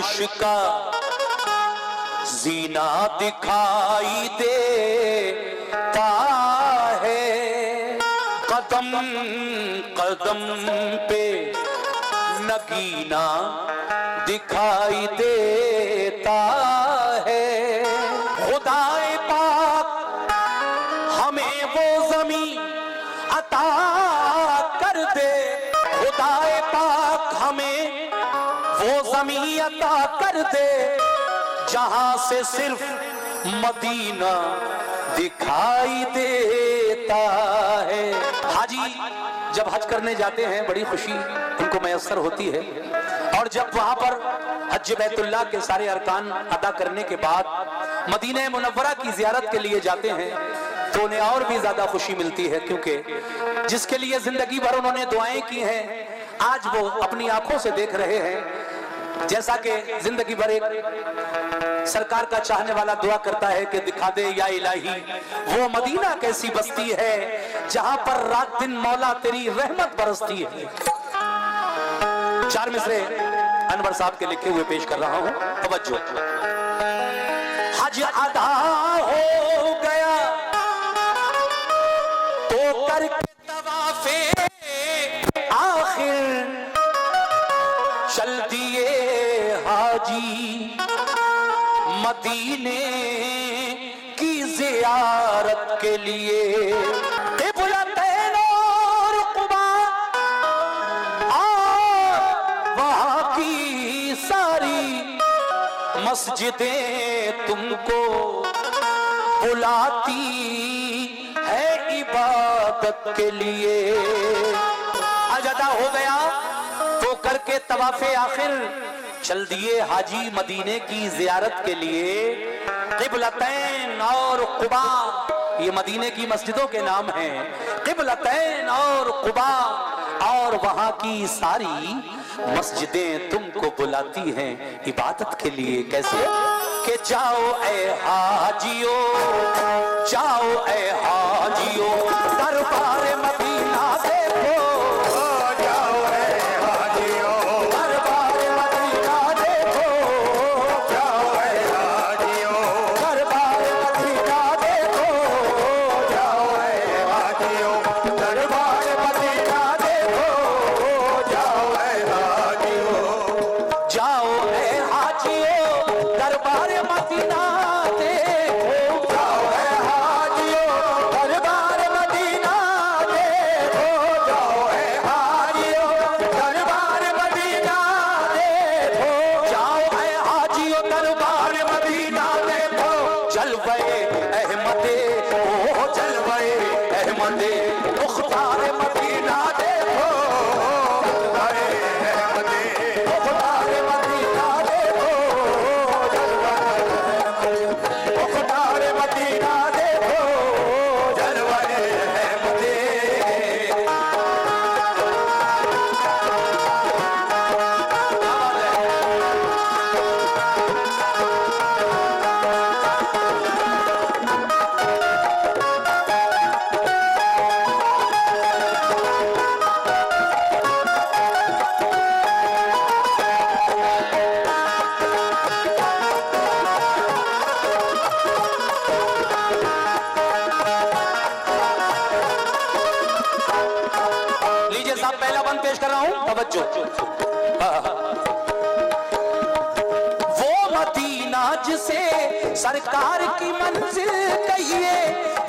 अर्श का जीना दिखाई देता है, कदम कदम पे नगीना दिखाई देता है। खुदाए पाक हमें वो ज़मीं अता कर दे, खुदाए पाक हमें वो ज़मीं अता कर दे जहां से सिर्फ मदीना दिखाई देता है। हाजी जब हज करने जाते हैं बड़ी खुशी उनको मैसर होती है, और जब वहां पर हज बैतुल्लाह के सारे अरकान अदा करने के बाद मदीना मुनव्वरा की ज़ियारत के लिए जाते हैं तो उन्हें और भी ज्यादा खुशी मिलती है, क्योंकि जिसके लिए जिंदगी भर उन्होंने दुआएं की हैं आज वो अपनी आंखों से देख रहे हैं। जैसा कि जिंदगी भर एक सरकार का चाहने वाला दुआ करता है कि दिखा दे या इलाही वो मदीना कैसी बस्ती है जहां पर रात दिन मौला तेरी रहमत बरसती है। चार मिसरे अनवर साहब के लिखे हुए पेश कर रहा हूं, तवज्जो। हज अदा हो गया तो करके तवाफे आखिर चल दिए हाजी मदीने की ज़ियारत के लिए। क़िबलतैन और क़ुबा और वहाँ की सारी मस्जिदें तुमको बुलाती है इबादत के लिए। हज अदा हो गया तो करके तवाफे आखिर चल दिए हाजी मदीने की ज़ियारत के लिए। क़िबलतैन और क़ुबा ये मदीने की मस्जिदों के नाम हैं। क़िबलतैन और क़ुबा और वहाँ की सारी मस्जिदें तुमको बुलाती हैं इबादत के लिए। कैसे कि जाओ ए हाजियो, जाओ ए हाजियो दरबार मदीना देखो, जाओ ए हाजियो दरबार मदीना देखो, जाओ ए हाजियो दरबार मदीना देखो, जाओ ए हाजियो दरबार मदीना देखो, जाओ ए हाजियो, जाओ ए हाजियो दरबार मदीना देखो, जाओ ए हाजियो दरबार मदीना देखो, जाओ ए हाजियो दरबार मदीना देखो, जाओ ए हाजियो दरबार मदीना देखो। जलवे अहमदे ओ जलवे अहमदे मुख्तार मदीना देखो, जलवे अहमदे मुख्तार मदीना देखो, मुख्तार मदीना देखो, जलवे अहमदे। लीजिए साहब पहला बंद पेश कर रहा हूं, तवज्जो। वो मदीना जिसे सरकार की मंजिल कहिए,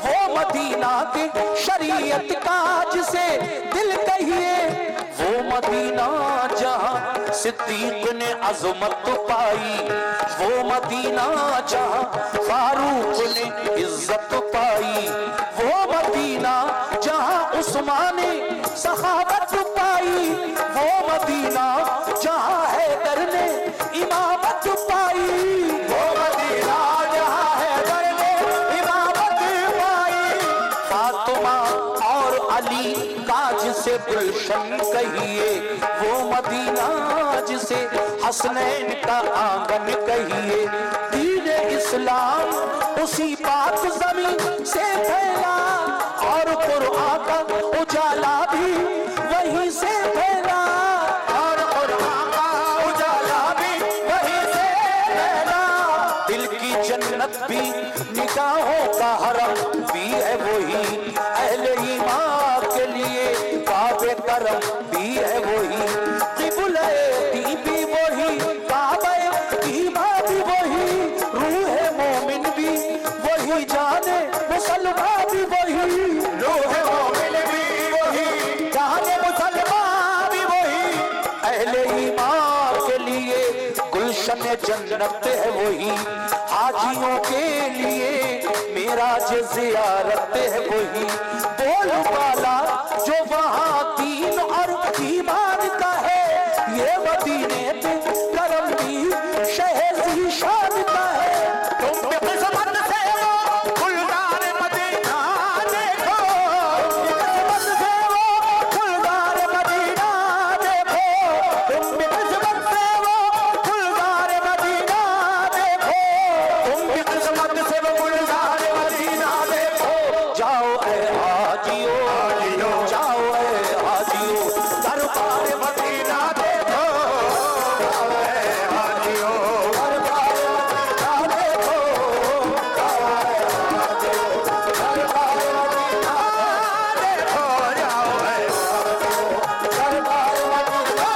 वो मदीना के शरीयत का जिसे दिल कहिए, वो मदीना जहां सिद्दीक ने अज़मत पाई, वो मदीना जहां फारूक ने इज्जत पाई, वो मदीना जहां उस्मान ने सखावत पाई, वो मदीना जहां हैदर ने इमामत पाई, वो मदीना जहां हैदर ने इमामत पाई। फातिमा और अली का जिसे गुलशन कहिए, वो मदीना जिसे हसनैन का आंगन कहिए, दीन इस्लाम उसी पाक ज़मीन से फैला और कुरान का उजाला भी वहीं से फैला, और कुरान का उजाला भी वहीं जन्नत भी निगाहों का हरम भी है वही, अहले ईमान के लिए काबे करम भी है वही, क़िबला दी भी वही, काबे ईमान भी वही, रूह मोमिन भी वही, जाने मुसलमान भी वही, रूह मोमिन भी वही, जाने मुसलमान भी वही, अहले ईमान के लिए गुलशन जन्नत है वही, हाजियों के लिए मेराज ज़ियारत है वही, बोल वाला जो वहाँ दीन और ईमान का है, ये मदीने पे करम भी शहर ज़ीशान का है। तुम किस्मत से वो गुलजार मदीना देखो, किस्मत से वो गुलजार मदीना देखो, तुम किस्मत से वो गुलजार मदीना देखो, तुम किस्मत से वो गुलजार मदीना देखो। जाओ ऐ हाजियो, जाओ ऐ हाजियो, दरबार मदीना देखो, जाओ ऐ हाजियो, दरबार मदीना देखो, जाओ ऐ हाजियो, दरबार मदीना देखो, जाओ ऐ हाजियो, दरबार मदीना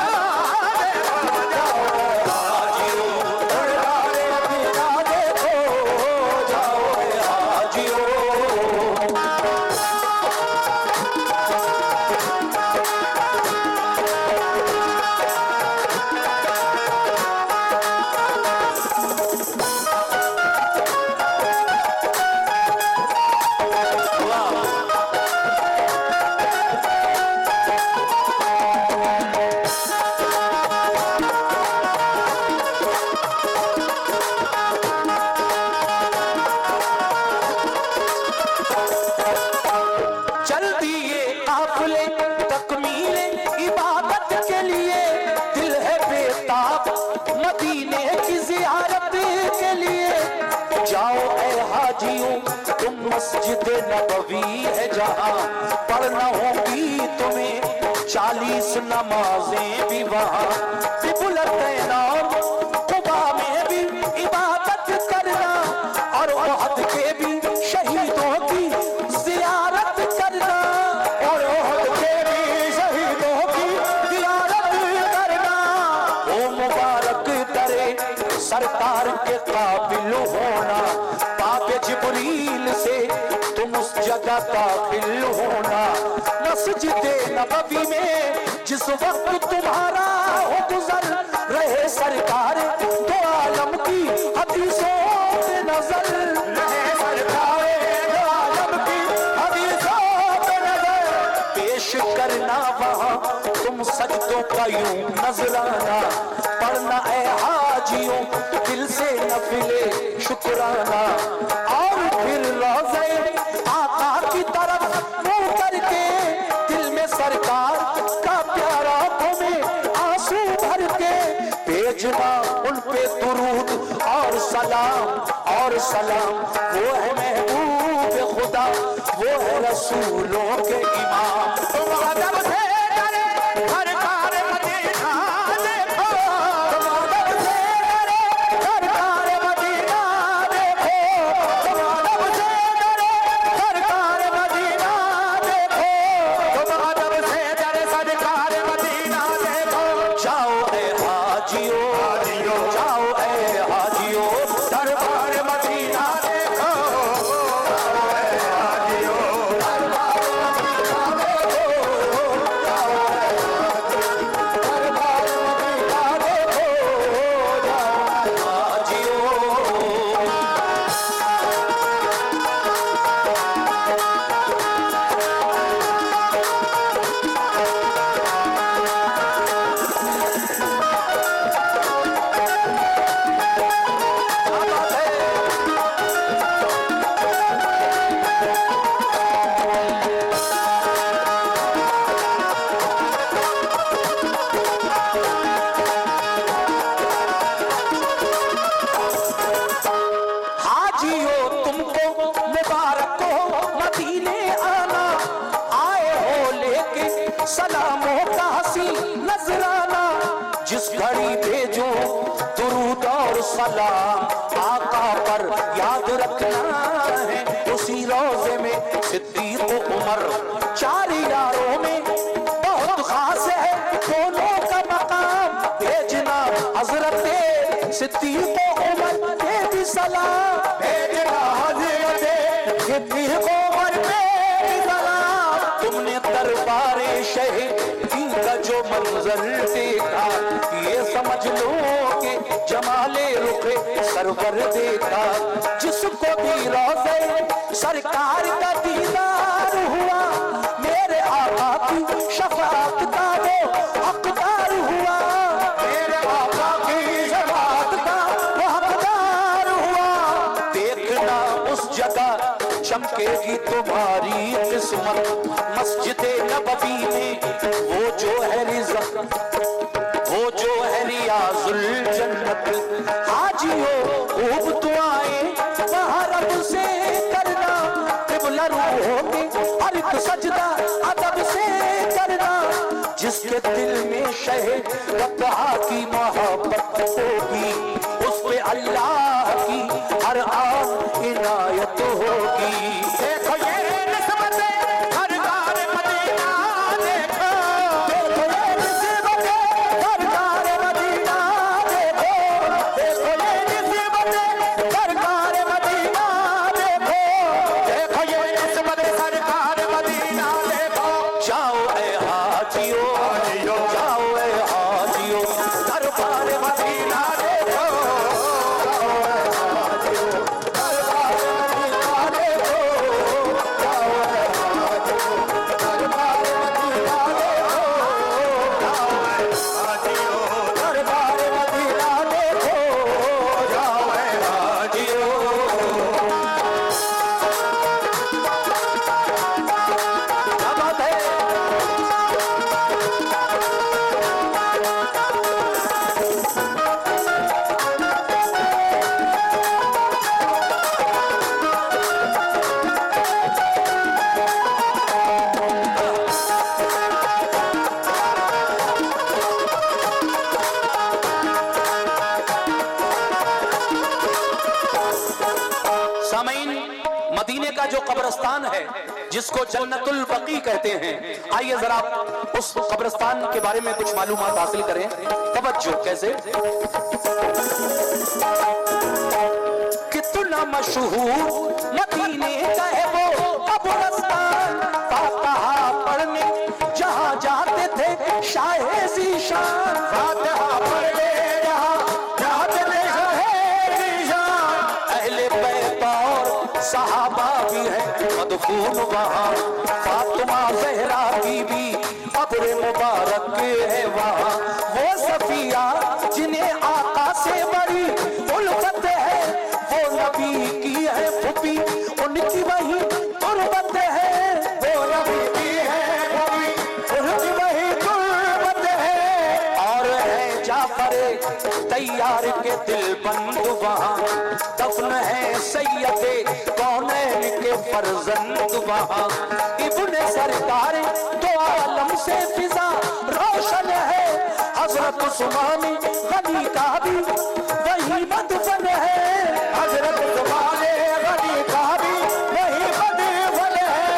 देखो, जाओ ऐ हाजियो, दरबार मदीना देखो, जाओ ऐ हाजियो। चल दिए काफिले तकमीले इबादत के लिए, दिल है बेताब मदीने की ज़ियारत के लिए, जाओ ऐ हाजियों तुम मस्जिद नबवी है जहाँ, पढ़ना होगी तुम्हें 40 नमाजें भी वहाँ, क़िबला तैना क़ुबा में भी इबादत करना, और उहद के भी शहीदों की ज़ियारत करना, और उहद के भी शहीदों की ज़ियारत करना। ओ मुबारक दरे सरकार के काबिल होना, पाके जिब्रील से तुम उस जगह काबिल होना, मस्जिद नबवी में जिस वक्त तुम्हारा हो गुजर, रहे सरकार दो आलम की हदीसों पे नजर, रहे सरकार दो आलम की हदीसों पे नजर, पेश करना वहाँ तुम सजदों का यूं नजराना, पढ़ना ऐ हाजियों दिल से नफिले शुक्राना, और फिर रोज़े आका की तरफ मुंह करके, दिल में सरकार का प्यारा तुम्हें आंसू भर के, भेजना उन पे दुरूद और सलाम, और सलाम वो है महबूब खुदा, वो है रसूलों के इमाम। तुम अदब से डरे सरकार मदीना देखो, तुम अदब से डरे सरकार मदीना देखो, तुम अदब से डरे सरकार मदीना देखो, तुम अदब से डरे सरकार मदीना देखो। जाओ ऐ हाजियो, जाओ ऐ हाजियो, दरबार मदीना देखो, जाओ ऐ हाजियो, दरबार मदीना देखो, जाओ ऐ हाजियो, दरबार मदीना देखो, जाओ ऐ हाजियो। हाजियो तुमको मुबारक हो मदीने आना, आए हो लेके सलामों का हसी नजराना, जिस घड़ी भेजो दुरूद और सलाम आका पर हजरत सिद्दीक उमर के भी सलाम भेजना, हजरत सिद्दीक उमर के भी सलाम। तुमने दरबारे शहीदी का जो मंजर देखा, ये समझ लो कि जमाले रुखे सरवर देखा। जिसको भी रोज़े सरकार का दीदार हुआ, मेरे आका की शफाअत का वो हकदार हुआ, मेरे आका की शफाअत का वो हकदार हुआ। देखना उस जगह चमकेगी तुम्हारी किस्मत, मस्जिद नबवी में वो जो है रिज़्क़, वो जो है रियाजुल जन्नत। हाजियो खूब दुआएं वहाँ रब से करना, क़िबला रूहों के हर एक सजदा अदब से करना। जिसके दिल में शहे रब्बा की मोहब्बत होगी, उस पे अल्लाह की हर आन इनायत होगी। देखो ये निस्बत सरकार मदीना, देखो ये निस्बत सरकार मदीना, देखो ये निस्बत सरकार मदीना, देखो ये निस्बत सरकार मदीना, देखो। जाओ ए हाजियो, जाओ ए हाजियो, दरबार मदीना देखो, मदीने का जो कब्रिस्तान है जिसको जन्नतुल बकी कहते हैं, आइए जरा उस कब्रिस्तान के बारे में कुछ मालूमात हासिल करें। तवज्जो कैसे, कितना मशहूर मदीने का है वो कब्रिस्तान। फातिहा पढ़ने जहां जाते थे शाहे ज़ीशान, फातिहा पढ़ने जहां जाते थे शाहे ज़ीशान। अहले बैत और सहाबा भी है मदफून वहाँ, फातिमा ज़हरा की भी कब्र मुबारक है वहाँ। वो सफिया जिन्हें आका से बड़ी उल्फत है, वो नबी की है फूफी, उनकी वही तुरबत है, वो नबी की है फूफी, उनकी वही तुरबत है। और है जाफरे तैयार के दिल बंद वहाँ, दफन है सैयदे कौनैन के फर्जंद वहाँ। इब्ने सरकार दो आलम से फिजा रोशन है, हजरत उस्मान गनी का भी वही मदफन है, हजरत उस्मान गनी का भी वही मदफन है।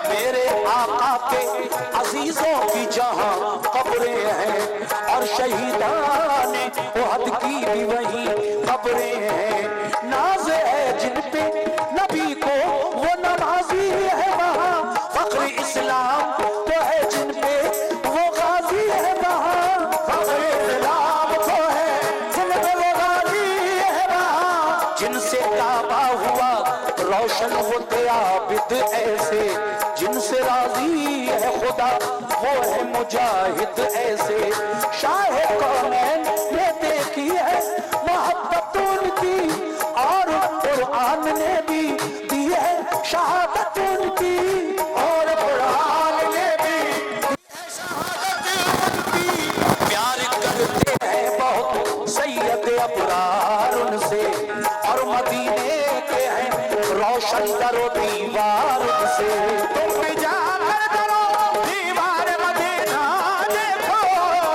मेरे आका के अजीजों की जहाँ कब्रें हैं, और शहीदान उहद की भी वही कब्रें हैं। नाज है जिन पे नबी को वो नमाजी है वहाँ, फख्र इस्लाम तो है जिन पे वो गाजी है वहाँ, फख्र इस्लाम तो है जिन पे वो गाजी है वहाँ। जिनसे काबा हुआ रोशन होते आबिद ऐसे, जिनसे राजी है खुदा वो है मुजाहिद ऐसे। शाह कौनैन ने देखी है मोहब्बत उनकी, और कुरान ने भी दी है शहादत उनकी, और कुरान ने भी दी है शहादत उनकी। प्यार करते हैं बहुत सैयद अबरार उनसे, और मदीने के हैं रोशन करो दीवार उनसे। तुम भी जाकर करो दीवार मदीना देखो,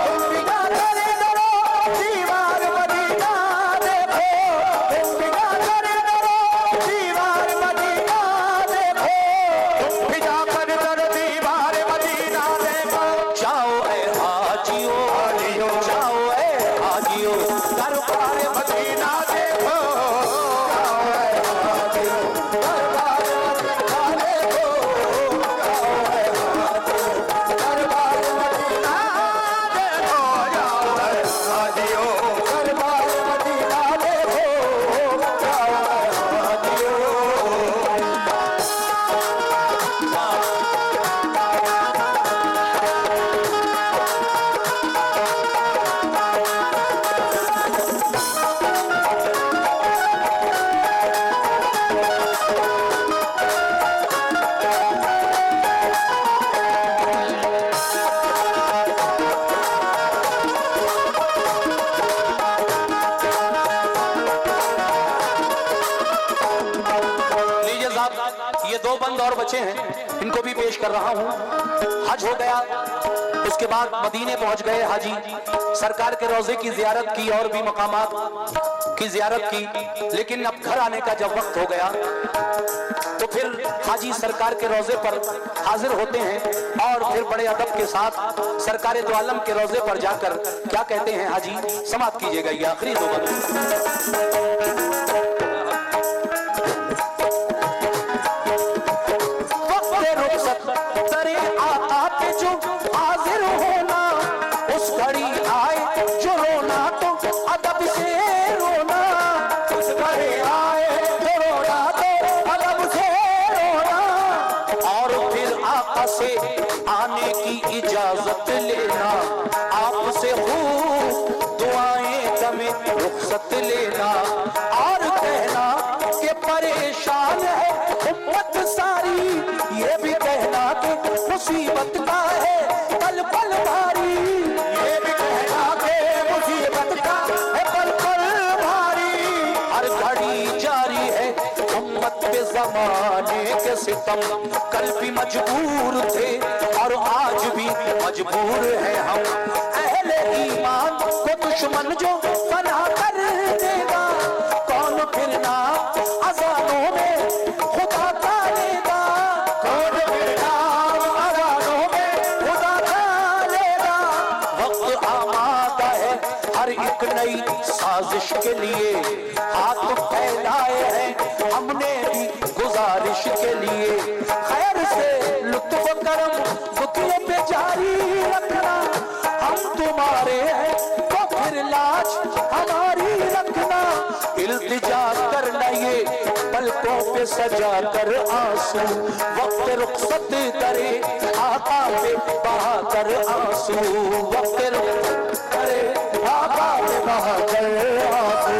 तुम भी जाकर दो बंद और बचे हैं, इनको भी पेश कर रहा हूं। हज हो गया, उसके बाद मदीने पहुंच गए हाजी, सरकार के रोजे की जियारत की और भी मकामात की जियारत की, लेकिन अब घर आने का जब वक्त हो गया तो फिर हाजी सरकार के रोजे पर हाजिर होते हैं और फिर बड़े अदब के साथ सरकार दो आलम के रोजे पर जाकर क्या कहते हैं हाजी, समाप्त कीजिएगा ये आखिरी दो जो हाजिर होना, उस घड़ी आए जो रोना तो अदब से रोना, उस घड़ी आए जो रोना तो अदब से रोना, और फिर आका से आने की इजाजत लेना, आपसे खूब दुआएं दमे रुखसत लेना, और कहना कि परेशान है उम्मत सारी, ये भी कहना कि मुसीबत का है पल पल भारी, ये भी कहना कि मुसीबत का है पल पल भारी, हर घड़ी जारी है उम्मत पे ज़माने के सितम, कल भी मजबूर थे और आज भी मजबूर है हम, अहले ईमान को दुश्मन जो फना कर देगा, कौन फिर ना अज़ानों में खुदा का लेगा, कौन फिर ना अज़ानों में खुदा का लेगा, वक्त आमादा है हर एक नई साजिश के लिए, हाथ फैलाए हैं हमने भी गुजारिश के लिए, खैर से लुत्फ करम दुखिए पे जारी रखना, हम तुम्हारे हैं तो फिर लाज हमारी रखना, इल्तिजा करना ये पलकों पे सजा कर आंसू, वक्त रुखसत करे आका पे बहा कर आंसू, वक्त रुखसत करे आका पे बहा कर आंसू,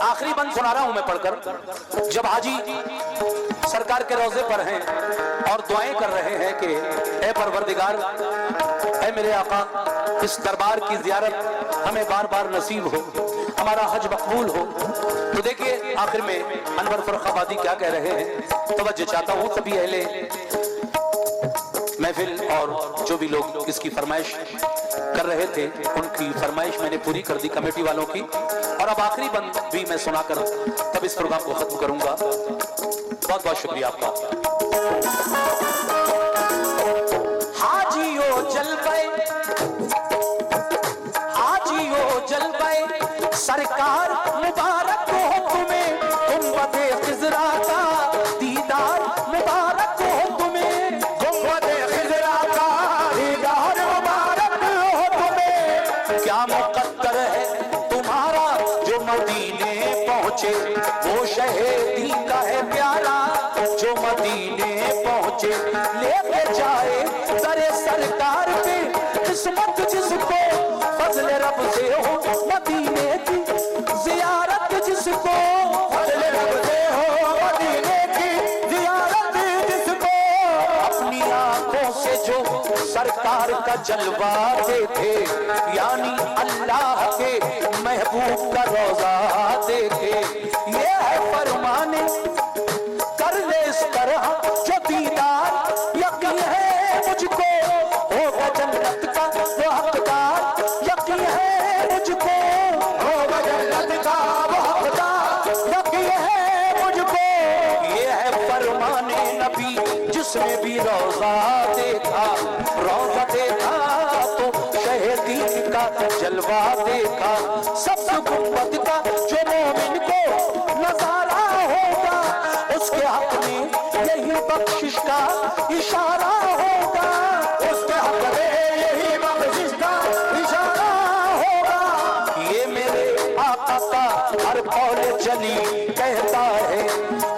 आखिरी बंद सुना रहा हूं मैं पढ़कर। जब हाजी सरकार के रोजे पर हैं और दुआएं कर रहे हैं कि ऐ परवरदिगार, ऐ मेरे आका, इस दरबार की जियारत हमें बार बार नसीब हो, हमारा हज मकबूल हो, तो देखिए आखिर में अनवर फर्रुखाबादी क्या कह रहे हैं। तवज्जो चाहता हूं सभी अहले महफिल और जो भी लोग इसकी फरमाइश कर रहे थे, उनकी फरमाइश मैंने पूरी कर दी कमेटी वालों की, और अब आखिरी बंद भी मैं सुनाकर तब इस प्रोग्राम को खत्म करूंगा। बहुत बहुत शुक्रिया आपका। हाजियो जलवे, हाजियो जलवे सरकार मुबारक हो तुम्हें, गुंबदे खिजरा का दीदार मुबारक हो तुम्हें, गुंबदे खिजरा का दीदार मुबारक हो तुम्हें, क्या मुकद्दर है तुम्हारा जो मदीने पहुंचे, वो शहीदी का है प्यारा जो मदीने पहुंचे, लेके जाए सरे सरकार पे किस्मत जिसको, फजले रब से हो मदीने की जियारत जिसको, फजले रब से हो मदीने की जियारत जिसको, अपनी आंखों से जो सरकार का जलवा देखे, यानी अल्लाह के महबूब का रोजा देखे, ये है फरमाने कर ले इस तरह जो दीदार यकीन है उसने भी रोजा देखा, रोजा देखा तो शहीदीन का जलवा देखा। सब्ज़ गुंबद का जो मोमिन को नजारा होगा, उसके हक में यही बख्शिश का इशारा होगा, उसके हक में यही बख्शिश का इशारा होगा। ये मेरे आका का हर कौल जली कहता है,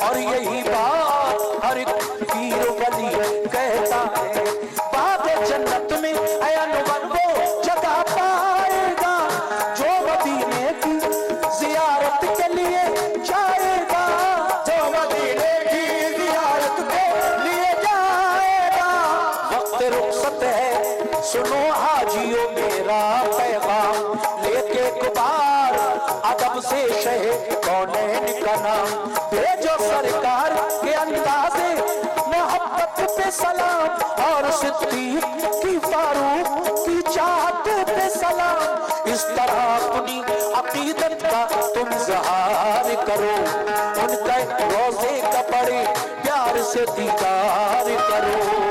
और यही बात हर पीर वली कहता है। बाबे जन्नत में अनवर वो जगह पाएगा जो मदीने की जियारत के लिए जाएगा, जो मदीने की जियारत के लिए जाएगा। वक्त रुखसत है, सुनो हाजियों मेरा पैगाम, लेके कुबार अदब से शहे कौनैन का नाम, भेजो सरकार के अंदाज़े मोहब्बत पे सलाम, और सिद्दीक की फारूक की चाहत पे सलाम। इस तरह अपनी अकीदत का तुम इज़हार करो, उनका रोज़े का बड़े प्यार से दीदार करो।